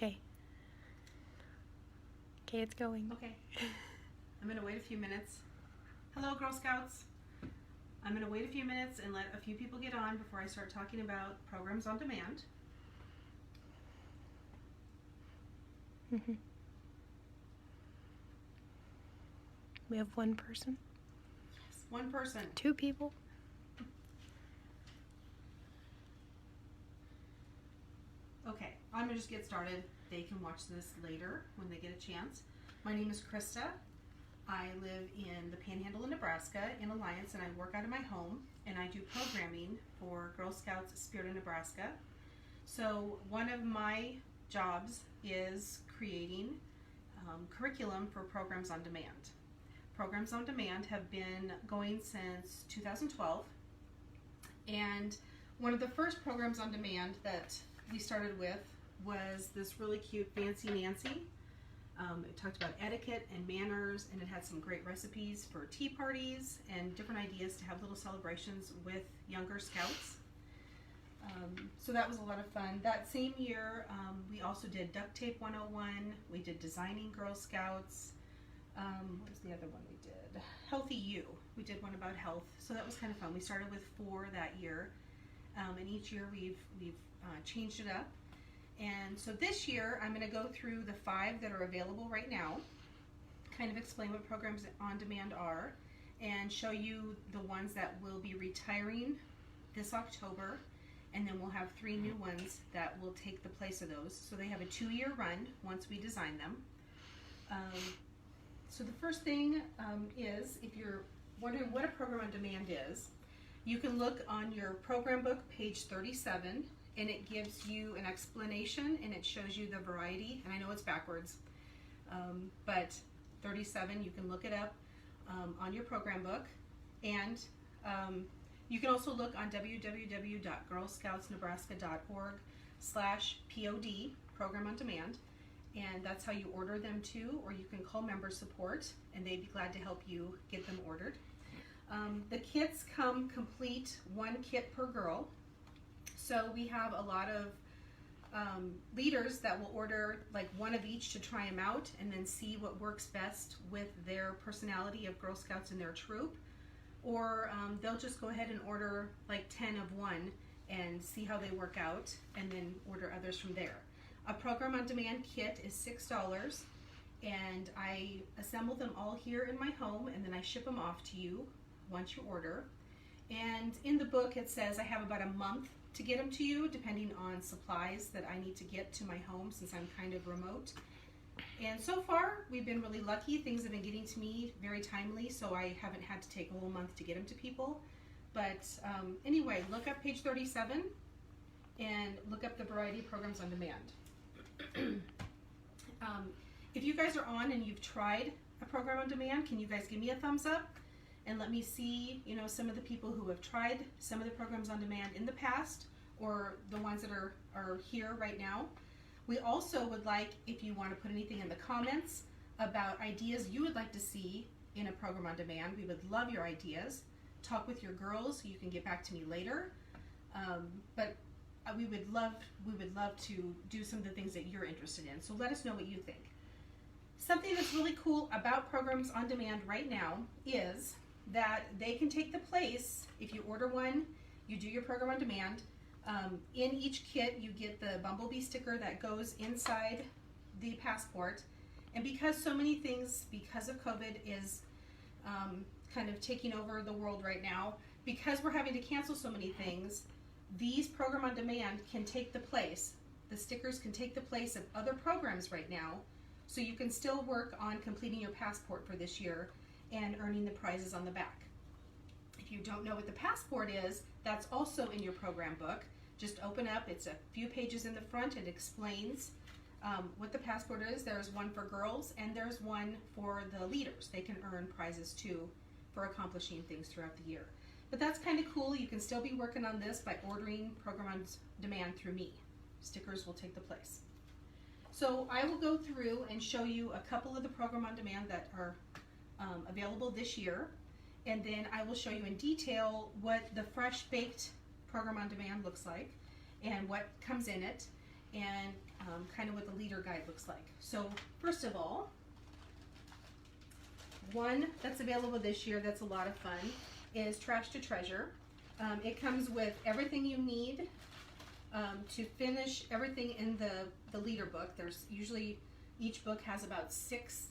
Okay. Okay, it's going. Okay. I'm going to wait a few minutes. Hello, Girl Scouts. I'm going to wait a few minutes and let a few people get on before I start talking about programs on demand. Mm-hmm. We have one person. Yes, one person. 2 people. Okay, I'm going to just get started. They can watch this later when they get a chance. My name is Krista. I live in the Panhandle of Nebraska in Alliance, and I work out of my home, and I do programming for Girl Scouts Spirit of Nebraska. So one of my jobs is creating curriculum for Programs on Demand. Programs on Demand have been going since 2012, and one of the first programs on demand that we started with was this really cute Fancy Nancy. It talked about etiquette and manners, and it had some great recipes for tea parties and different ideas to have little celebrations with younger scouts. So that was a lot of fun. That same year, we also did Duct Tape 101. We did Designing Girl Scouts. What was the other one we did? Healthy You. We did one about health. So that was kind of fun. We started with 4 that year, and each year we've changed it up. And so this year, I'm going to go through the 5 that are available right now, kind of explain what programs on demand are, and show you the ones that will be retiring this October, and then we'll have 3 new ones that will take the place of those. So they have a 2-year run once we design them. So the first thing is, if you're wondering what a program on demand is, you can look on your program book, page 37, and it gives you an explanation, and it shows you the variety, and I know it's backwards, but 37, you can look it up on your program book, and you can also look on www.girlscoutsnebraska.org/POD, Program on Demand, and that's how you order them too, or you can call member support, and they'd be glad to help you get them ordered. The kits come complete, 1 kit per girl. So we have a lot of leaders that will order like 1 of each to try them out and then see what works best with their personality of Girl Scouts in their troop. Or they'll just go ahead and order like 10 of one and see how they work out, and then order others from there. A program on demand kit is $6, and I assemble them all here in my home, and then I ship them off to you once you order. And in the book it says I have about a month to get them to you, depending on supplies that I need to get to my home since I'm kind of remote. And so far we've been really lucky. Things have been getting to me very timely, so I haven't had to take a whole month to get them to people. But anyway, look up page 37 and look up the variety of programs on demand. If you guys are on and you've tried a program on demand, can you guys give me a thumbs up and let me see, you know, some of the people who have tried some of the programs on demand in the past, or the ones that are here right now. We also would like, if you want to put anything in the comments about ideas you would like to see in a program on demand, we would love your ideas. Talk with your girls. You can get back to me later. But we would love to do some of the things that you're interested in. So let us know what you think. Something that's really cool about programs on demand right now is that they can take the place. If you order one, you do your program on demand. In each kit, you get the Bumblebee sticker that goes inside the passport. And because so many things, because of COVID, is kind of taking over the world right now, because we're having to cancel so many things, these program on demand can take the place. The stickers can take the place of other programs right now, so you can still work on completing your passport for this year and earning the prizes on the back. If you don't know what the passport is, that's also in your program book. Just open up, it's a few pages in the front. It explains what the passport is. There's one for girls and there's one for the leaders. They can earn prizes too for accomplishing things throughout the year. But that's kind of cool. You can still be working on this by ordering program on demand through me. Stickers will take the place. So I will go through and show you a couple of the program on demand that are available this year, and then I will show you in detail what the fresh baked program on demand looks like and what comes in it, and kind of what the leader guide looks like. So first of all, one that's available this year that's a lot of fun is Trash to Treasure. It comes with everything you need to finish everything in the leader book. There's usually, each book has about 6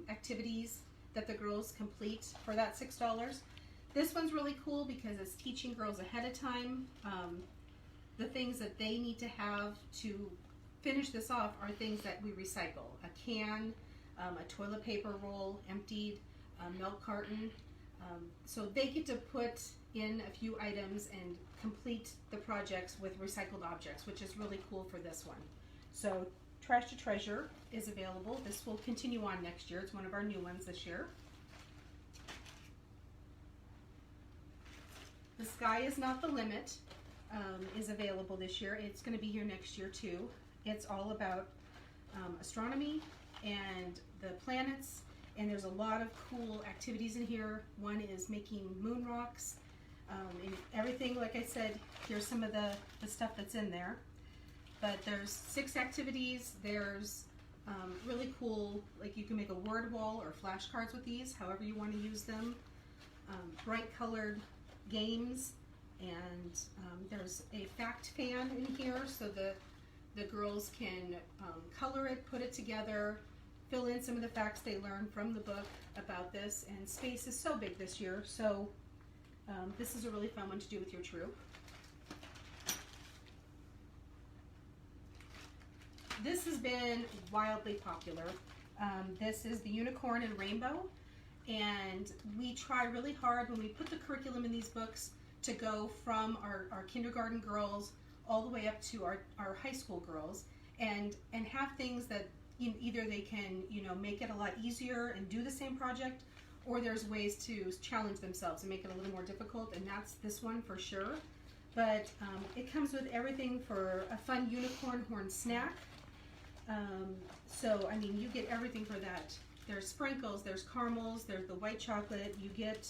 activities that the girls complete for that $6. This one's really cool because it's teaching girls ahead of time the things that they need to have to finish this off are things that we recycle. A can, a toilet paper roll emptied, a milk carton. So they get to put in a few items and complete the projects with recycled objects, which is really cool for this one. So Trash to Treasure is available. This will continue on next year. It's one of our new ones this year. The Sky is Not the Limit is available this year. It's going to be here next year too. It's all about astronomy and the planets, and there's a lot of cool activities in here. One is making moon rocks, and everything, like I said, here's some of the stuff that's in there. But there's 6 activities. There's really cool, like you can make a word wall or flashcards with these, however you want to use them. Bright colored games, and there's a fact fan in here so the girls can color it, put it together, fill in some of the facts they learned from the book about this. And space is so big this year, so this is a really fun one to do with your troop. This has been wildly popular. This is the Unicorn and Rainbow, and we try really hard when we put the curriculum in these books to go from our kindergarten girls all the way up to our high school girls, and have things that either they can make it a lot easier and do the same project, or there's ways to challenge themselves and make it a little more difficult, and that's this one for sure. But it comes with everything for a fun unicorn horn snack. So I mean, you get everything for that. There's sprinkles, there's caramels, there's the white chocolate. You get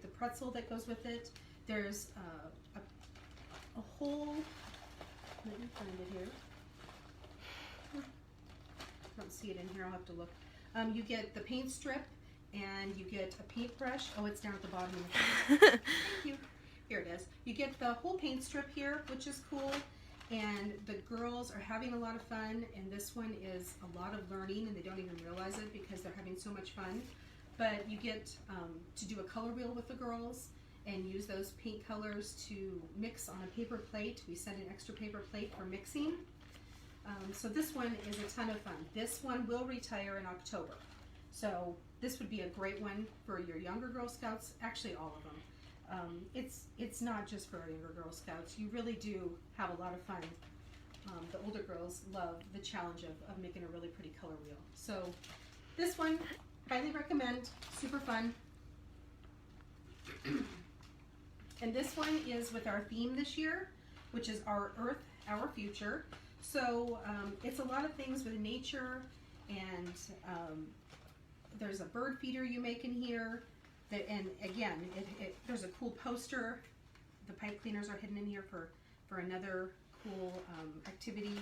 the pretzel that goes with it. There's a whole. Let me find it here. I don't see it in here. I'll have to look. You get the paint strip, and you get a paintbrush. Oh, it's down at the bottom of the page. Thank you. Here it is. You get the whole paint strip here, which is cool. And the girls are having a lot of fun, and this one is a lot of learning, and they don't even realize it because they're having so much fun. But you get to do a color wheel with the girls and use those paint colors to mix on a paper plate. We send an extra paper plate for mixing. So this one is a ton of fun. This one will retire in October. So this would be a great one for your younger Girl Scouts, actually all of them. It's not just for our younger Girl Scouts. You really do have a lot of fun. The older girls love the challenge of making a really pretty color wheel. So this one, highly recommend, super fun. And this one is with our theme this year, which is Our Earth, Our Future. So it's a lot of things with nature, and there's a bird feeder you make in here. And again, there's a cool poster. The pipe cleaners are hidden in here for another cool activity.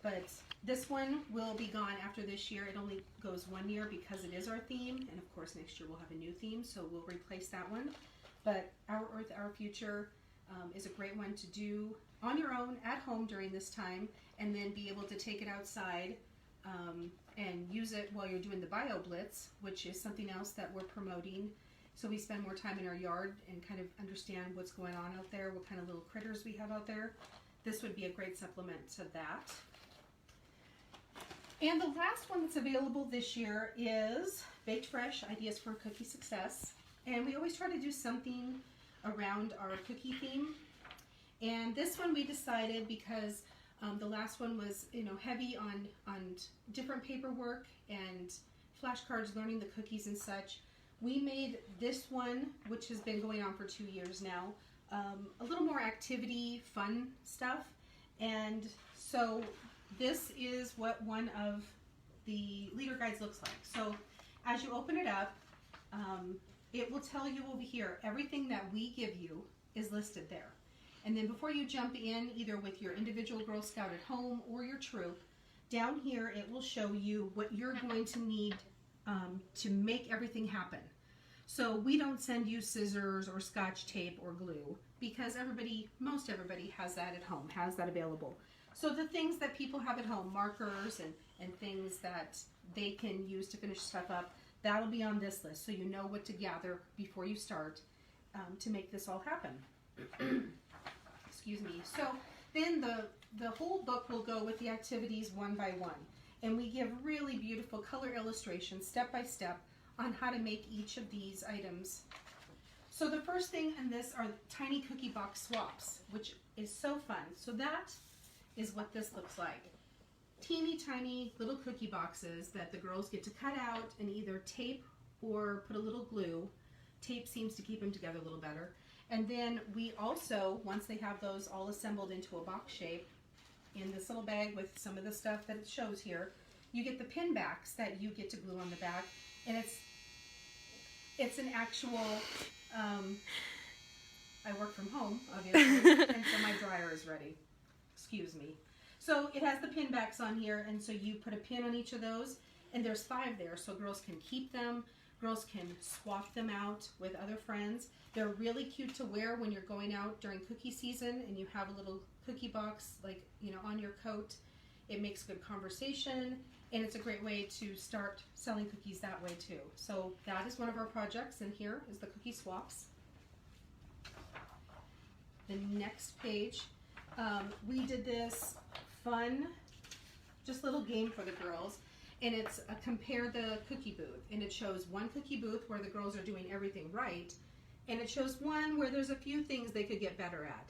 But this one will be gone after this year. It only goes 1 year because it is our theme. And of course, next year we'll have a new theme, so we'll replace that one. But Our Earth, Our Future is a great one to do on your own at home during this time, and then be able to take it outside and use it while you're doing the Bio Blitz, which is something else that we're promoting. So we spend more time in our yard and kind of understand what's going on out there, what kind of little critters we have out there. This would be a great supplement to that. And the last one that's available this year is Baked Fresh, Ideas for Cookie Success. And we always try to do something around our cookie theme. And this one we decided because the last one was, heavy on different paperwork and flashcards, learning the cookies and such. We made this one, which has been going on for 2 years now, a little more activity, fun stuff. And so this is what one of the leader guides looks like. So as you open it up, it will tell you over here, everything that we give you is listed there. And then before you jump in, either with your individual Girl Scout at home or your troop, down here it will show you what you're going to need to make everything happen. So we don't send you scissors or scotch tape or glue because most everybody has that at home, has that available. So the things that people have at home, markers and things that they can use to finish stuff up, that'll be on this list so you know what to gather before you start to make this all happen. Excuse me. So then the whole book will go with the activities one by one. And we give really beautiful color illustrations step by step on how to make each of these items. So the first thing in this are tiny cookie box swaps, which is so fun. So that is what this looks like. Teeny tiny little cookie boxes that the girls get to cut out and either tape or put a little glue. Tape seems to keep them together a little better. And then we also, once they have those all assembled into a box shape, in this little bag with some of the stuff that it shows here, you get the pin backs that you get to glue on the back. And it's an actual, I work from home, obviously, and so my dryer is ready. Excuse me. So it has the pin backs on here, and so you put a pin on each of those, and there's 5 there, so girls can keep them. Girls can swap them out with other friends. They're really cute to wear when you're going out during cookie season and you have a little cookie box, like, you know, on your coat. It makes good conversation, and it's a great way to start selling cookies that way too. So that is one of our projects, and here is the cookie swaps. The next page, we did this fun, just little game for the girls, and it's a compare the cookie booth, and it shows one cookie booth where the girls are doing everything right, and it shows one where there's a few things they could get better at.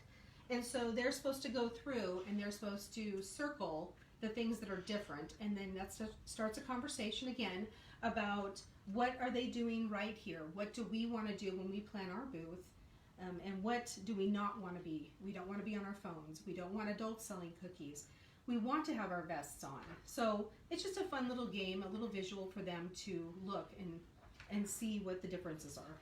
And so they're supposed to go through and they're supposed to circle the things that are different, and then that starts a conversation again about what are they doing right here, what do we want to do when we plan our booth, and what do we not want to be. We don't want to be on our phones, we don't want adults selling cookies, we want to have our vests on. So it's just a fun little game, a little visual for them to look and see what the differences are.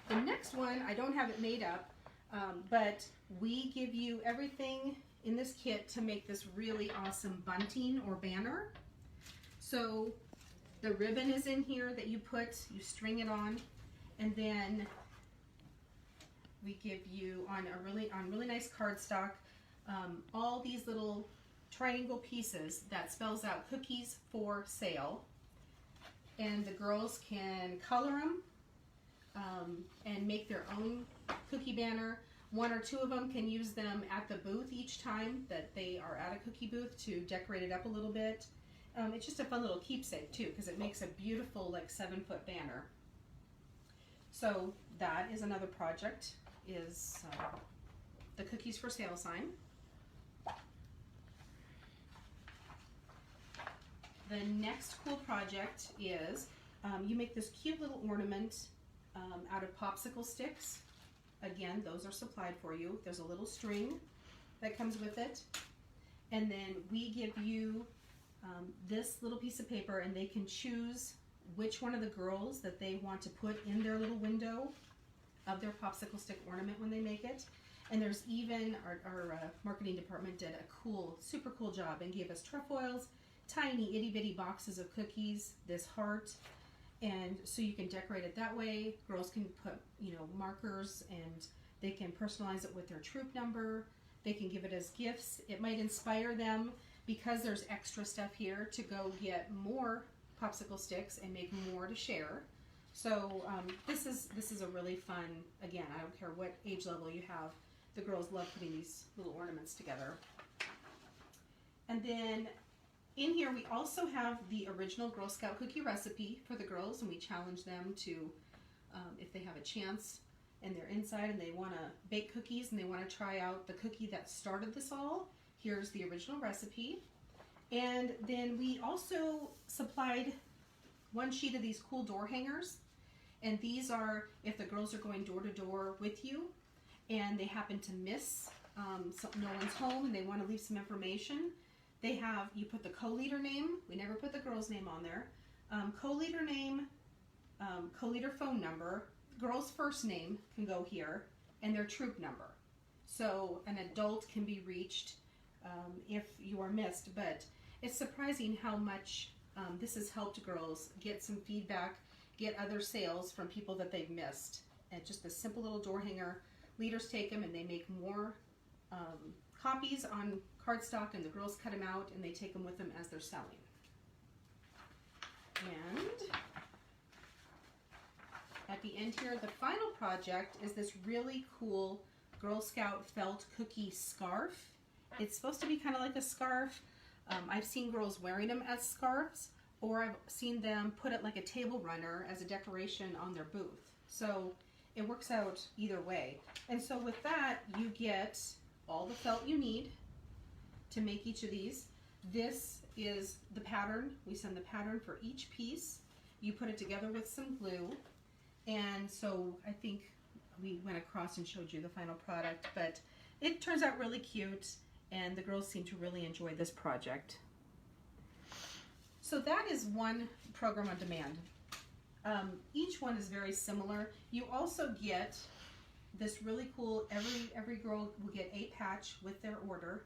The next one, I don't have it made up, but we give you everything in this kit to make this really awesome bunting or banner. So the ribbon is in here that you string it on, and then we give you on really nice cardstock all these little triangle pieces that spells out cookies for sale, and the girls can color them and make their own cookie banner. 1 or 2 of them can use them at the booth each time that they are at a cookie booth to decorate it up a little bit. It's just a fun little keepsake too, because it makes a beautiful, like, 7-foot banner. So that is another project, is the cookies for sale sign. The next cool project is you make this cute little ornament out of popsicle sticks. Again, those are supplied for you. There's a little string that comes with it. And then we give you this little piece of paper, and they can choose which one of the girls that they want to put in their little window of their popsicle stick ornament when they make it. And there's even, our marketing department did a cool, super cool job and gave us trefoils, tiny itty bitty boxes of cookies, this heart, and so you can decorate it that way. Girls can put, you know, markers, and they can personalize it with their troop number. They can give it as gifts. It might inspire them, because there's extra stuff here, to go get more popsicle sticks and make more to share. So this is a really fun, again, I don't care what age level you have, the girls love putting these little ornaments together. And then in here we also have the original Girl Scout cookie recipe for the girls, and we challenge them to, if they have a chance and they're inside and they want to bake cookies and they want to try out the cookie that started this all, here's the original recipe. And then we also supplied 1 sheet of these cool door hangers, and these are if the girls are going door to door with you and they happen to miss, no one's home and they want to leave some information. They have, you put the co-leader name, we never put the girl's name on there, co-leader name, co-leader phone number. girl's first name can go here and their troop number. So an adult can be reached if you are missed, but it's surprising how much this has helped girls get some feedback, get other sales from people that they've missed. And just a simple little door hanger. Leaders take them and they make more copies on cardstock, and the girls cut them out and they take them with them as they're selling. And at the end here, the final project is this really cool Girl Scout felt cookie scarf. It's supposed to be kind of like a scarf. I've seen girls wearing them as scarves, or I've seen them put it like a table runner as a decoration on their booth. So it works out either way. And so with that, you get all the felt you need to make each of these. This is the pattern. We send the pattern for each piece. You put it together with some glue. And so I think we went across and showed you the final product, but it turns out really cute, and the girls seem to really enjoy this project. So that is one program on demand. Each one is very similar. You also get this really cool, every girl will get a patch with their order.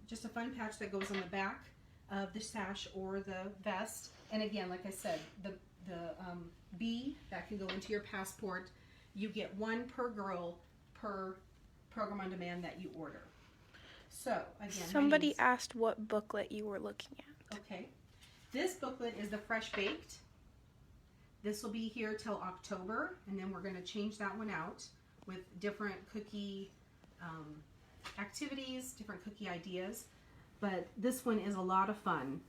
Just a fun patch that goes on the back of the sash or the vest. And again, like I said, the B that can go into your passport. You get one per girl per program on demand that you order. So again, Somebody asked what booklet you were looking at. Okay, this booklet is the Fresh Baked. This will be here till October, and then we're going to change that one out with different cookie activities, different cookie ideas. But this one is a lot of fun.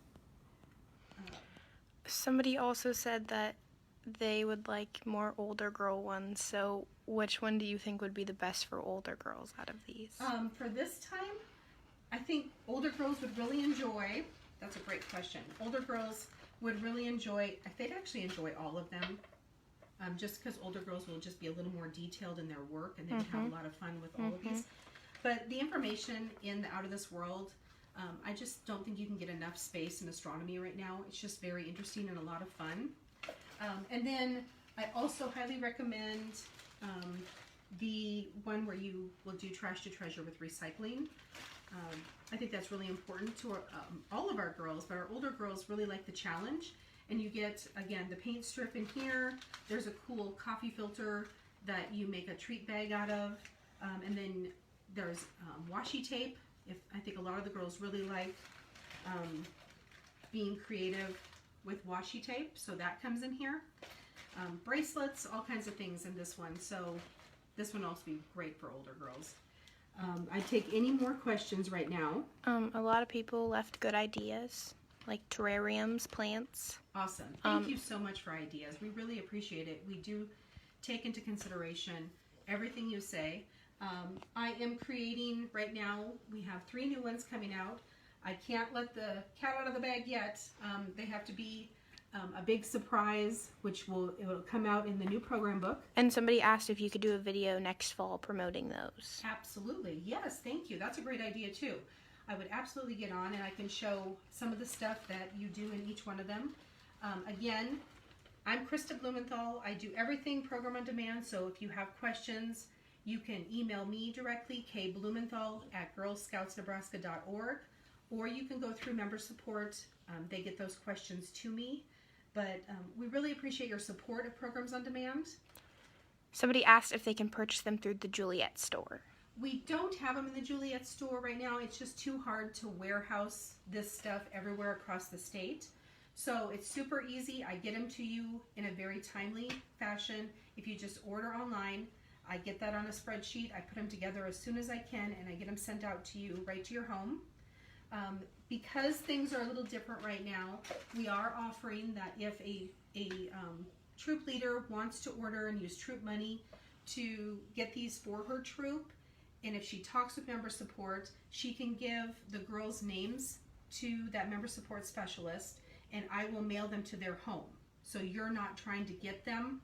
Somebody also said that they would like more older girl ones, so which one do you think would be the best for older girls out of these? For this time, I think older girls would really enjoy, that's a great question, older girls would really enjoy, they'd actually enjoy all of them, just because older girls will just be a little more detailed in their work, and they'd have a lot of fun with all of these. But the information in the Out of This World, I just don't think you can get enough space in astronomy right now. It's just very interesting and a lot of fun. And then I also highly recommend the one where you will do Trash to Treasure with recycling. I think that's really important to all of our girls, but our older girls really like the challenge. And you get, again, the paint strip in here. There's a cool coffee filter that you make a treat bag out of. And then there's washi tape. I think a lot of the girls really like being creative with washi tape, so that comes in here. Bracelets, all kinds of things in this one, so this one will also be great for older girls. I take any more questions right now. A lot of people left good ideas, like terrariums, plants. Awesome. Thank you so much for ideas. We really appreciate it. We do take into consideration everything you say. I am creating, right now, we have 3 new ones coming out. I can't let the cat out of the bag yet. They have to be a big surprise, which will come out in the new program book. And somebody asked if you could do a video next fall promoting those. Absolutely. Yes, thank you. That's a great idea too. I would absolutely get on, and I can show some of the stuff that you do in each one of them. Again, I'm Krista Blumenthal. I do everything program on demand, so if you have questions, you can email me directly, kblumenthal@girlscoutsnebraska.org, or you can go through member support. They get those questions to me. But we really appreciate your support of Programs on Demand. Somebody asked if they can purchase them through the Juliet store. We don't have them in the Juliet store right now. It's just too hard to warehouse this stuff everywhere across the state. So it's super easy. I get them to you in a very timely fashion. If you just order online, I get that on a spreadsheet. I put them together as soon as I can, and I get them sent out to you right to your home. Because things are a little different right now, we are offering that if a troop leader wants to order and use troop money to get these for her troop, and if she talks with member support, she can give the girls' names to that member support specialist, and I will mail them to their home. So you're not trying to get them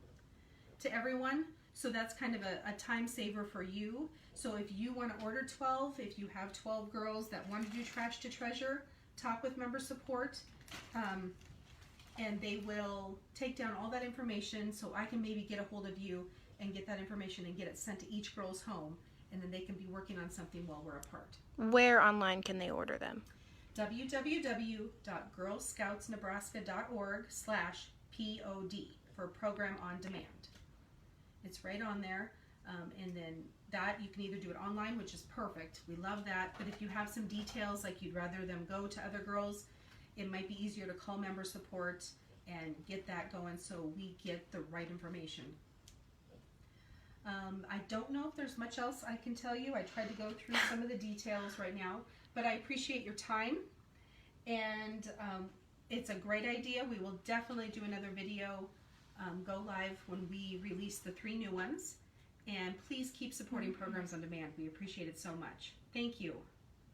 to everyone. So that's kind of a time saver for you. So if you want to order 12, if you have 12 girls that want to do Trash to Treasure, talk with member support. and they will take down all that information so I can maybe get a hold of you and get that information and get it sent to each girl's home, and then they can be working on something while we're apart. Where online can they order them? www.girlscoutsnebraska.org/POD for Program on Demand. It's right on there, and then that you can either do it online, which is perfect. We love that. But if you have some details, like you'd rather them go to other girls, it might be easier to call member support and get that going so we get the right information. I don't know if there's much else I can tell you. I tried to go through some of the details right now, but I appreciate your time, and it's a great idea. We will definitely do another video, go live when we release the 3 new ones, and please keep supporting Programs on Demand. We appreciate it so much. Thank you.